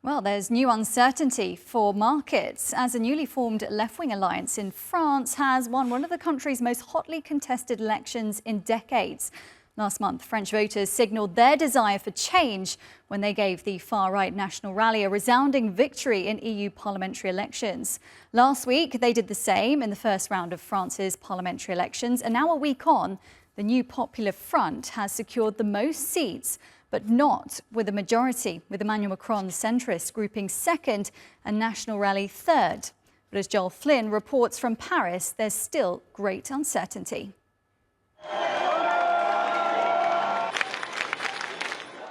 Well, there's new uncertainty for markets as a newly formed left-wing alliance in France has won one of the country's most hotly contested elections in decades. Last month, French voters signalled their desire for change when they gave the far-right National Rally a resounding victory in EU parliamentary elections. Last week, they did the same in the first round of France's parliamentary elections, and now a week on, the New Popular Front has secured the most seats, but not with a majority, with Emmanuel Macron's centrist grouping second and National Rally third. But as Joel Flynn reports from Paris, there's still great uncertainty.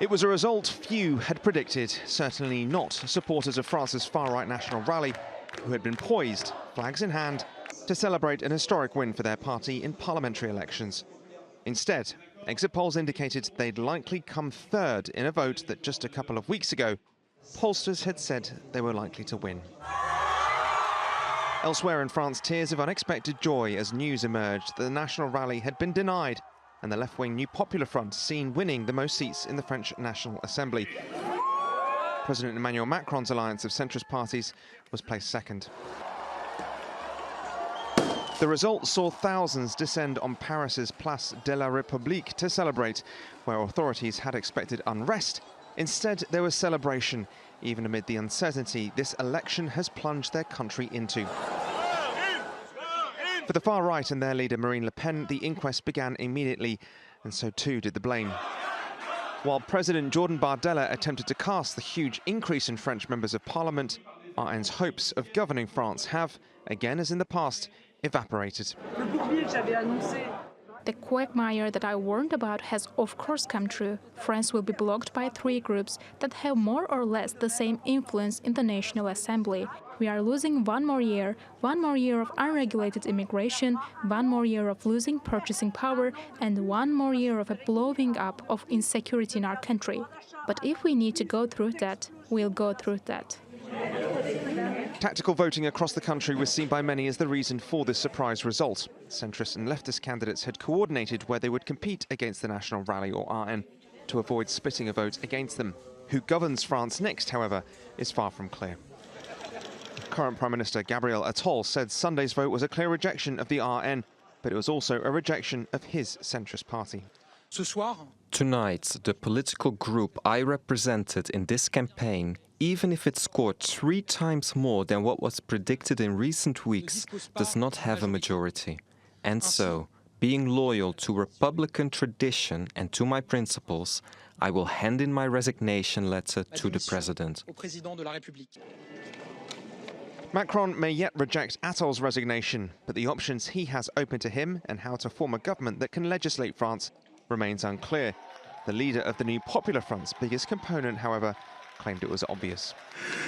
It was a result few had predicted, certainly not supporters of France's far-right National Rally, who had been poised, flags in hand, to celebrate an historic win for their party in parliamentary elections. Instead, exit polls indicated they'd likely come third in a vote that just a couple of weeks ago, pollsters had said they were likely to win. Elsewhere in France, tears of unexpected joy as news emerged that the National Rally had been denied and the left-wing New Popular Front seen winning the most seats in the French National Assembly. President Emmanuel Macron's alliance of centrist parties was placed second. The result saw thousands descend on Paris's Place de la République to celebrate, where authorities had expected unrest. Instead, there was celebration, even amid the uncertainty this election has plunged their country into. For the far right and their leader Marine Le Pen, the inquest began immediately, and so too did the blame. While President Jordan Bardella attempted to cast the huge increase in French members of parliament, RN's hopes of governing France have, again as in the past, evaporated. The quagmire that I warned about has of course come true. France will be blocked by three groups that have more or less the same influence in the National Assembly. We are losing one more year of unregulated immigration, one more year of losing purchasing power, and one more year of a blowing up of insecurity in our country. But if we need to go through that, we'll go through that. Tactical voting across the country was seen by many as the reason for this surprise result. Centrist and leftist candidates had coordinated where they would compete against the National Rally or RN to avoid splitting a vote against them. Who governs France next, however, is far from clear. Current Prime Minister Gabriel Attal said Sunday's vote was a clear rejection of the RN, but it was also a rejection of his centrist party. Tonight, the political group I represented in this campaign, even if it scored 3 times more than what was predicted in recent weeks, does not have a majority. And so, being loyal to Republican tradition and to my principles, I will hand in my resignation letter to the President. Macron may yet reject Attal's resignation, but the options he has open to him and how to form a government that can legislate France remains unclear. The leader of the New Popular Front's biggest component, however, claimed it was obvious.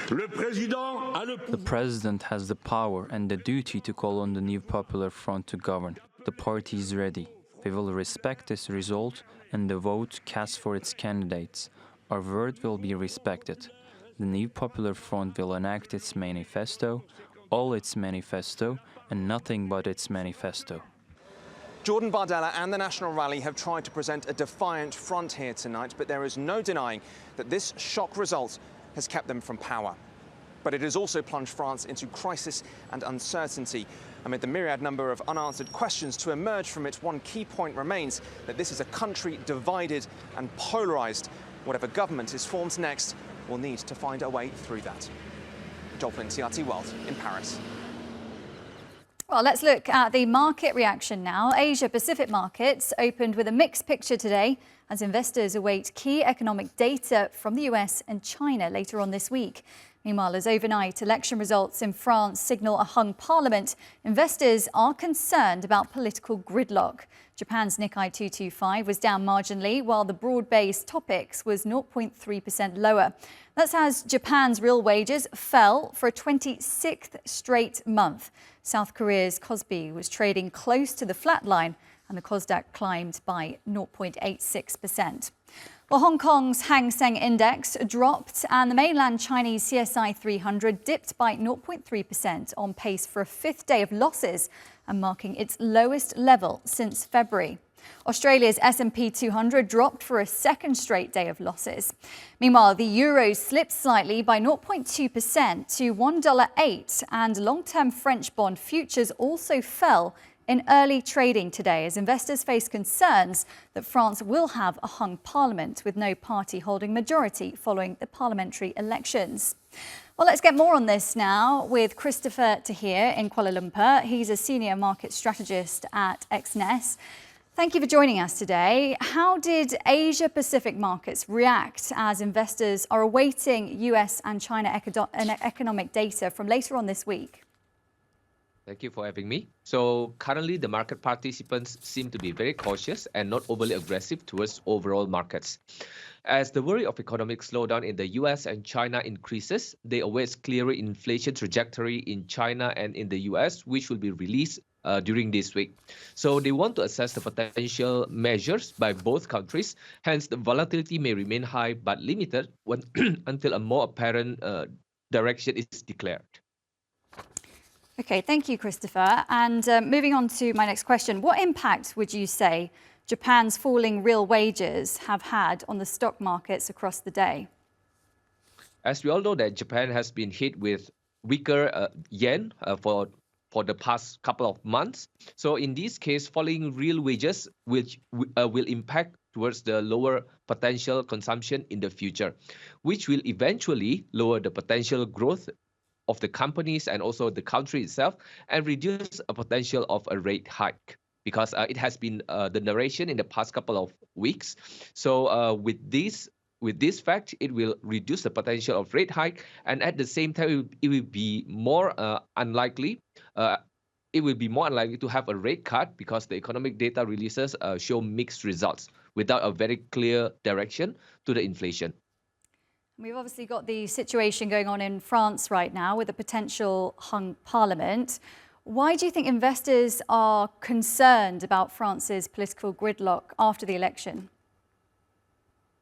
The President has the power and the duty to call on the New Popular Front to govern. The party is ready. We will respect this result and the vote cast for its candidates. Our word will be respected. The New Popular Front will enact its manifesto, all its manifesto, and nothing but its manifesto. Jordan Bardella and the National Rally have tried to present a defiant front here tonight, but there is no denying that this shock result has kept them from power. But it has also plunged France into crisis and uncertainty. Amid the myriad number of unanswered questions to emerge from it, one key point remains that this is a country divided and polarised. Whatever government is formed next will need to find a way through that. Joel Flynn, TRT World in Paris. Well, let's look at the market reaction now. Asia-Pacific markets opened with a mixed picture today as investors await key economic data from the US and China later on this week. Meanwhile, as overnight election results in France signal a hung parliament, investors are concerned about political gridlock. Japan's Nikkei 225 was down marginally, while the broad-based Topix was 0.3% lower. That's as Japan's real wages fell for a 26th straight month. South Korea's Kospi was trading close to the flat line, and the Kosdaq climbed by 0.86%. Well, Hong Kong's Hang Seng Index dropped and the mainland Chinese CSI 300 dipped by 0.3% on pace for a fifth day of losses and marking its lowest level since February. Australia's S&P 200 dropped for a second straight day of losses. Meanwhile, the euro slipped slightly by 0.2% to $1.08, and long-term French bond futures also fell in early trading today as investors face concerns that France will have a hung parliament with no party holding majority following the parliamentary elections. Well, let's get more on this now with Christopher Tahir in Kuala Lumpur. He's a senior market strategist at XNES. Thank you for joining us today. How did Asia Pacific markets react as investors are awaiting US and China economic data from later on this week? Thank you for having me. So currently, the market participants seem to be very cautious and not overly aggressive towards overall markets. As the worry of economic slowdown in the US and China increases, they await clearer inflation trajectory in China and in the US, which will be released during this week. So they want to assess the potential measures by both countries. Hence, the volatility may remain high but limited until a more apparent direction is declared. Okay, thank you, Christopher. And moving on to my next question, what impact would you say Japan's falling real wages have had on the stock markets across the day? As we all know that Japan has been hit with weaker yen for the past couple of months. So in this case, falling real wages which will impact towards the lower potential consumption in the future, which will eventually lower the potential growth of the companies and also the country itself, and reduce a potential of a rate hike, because it has been the narration in the past couple of weeks. So with this fact, it will reduce the potential of rate hike, and at the same time, it will be more unlikely. It will be more unlikely to have a rate cut because the economic data releases show mixed results without a very clear direction to the inflation. We've obviously got the situation going on in France right now with a potential hung parliament. Why do you think investors are concerned about France's political gridlock after the election?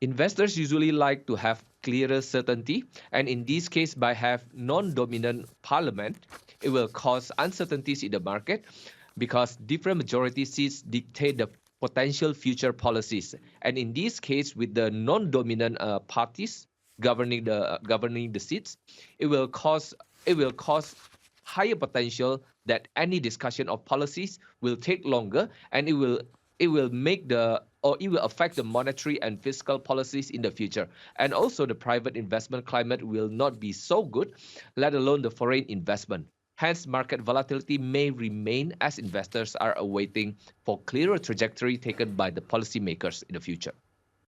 Investors usually like to have clearer certainty, and in this case, by have non-dominant parliament, it will cause uncertainties in the market because different majority seats dictate the potential future policies. And in this case, with the non-dominant parties governing the seats, it will cause higher potential that any discussion of policies will take longer, and it will affect the monetary and fiscal policies in the future. And also the private investment climate will not be so good, let alone the foreign investment. Hence, market volatility may remain as investors are awaiting for clearer trajectory taken by the policymakers in the future.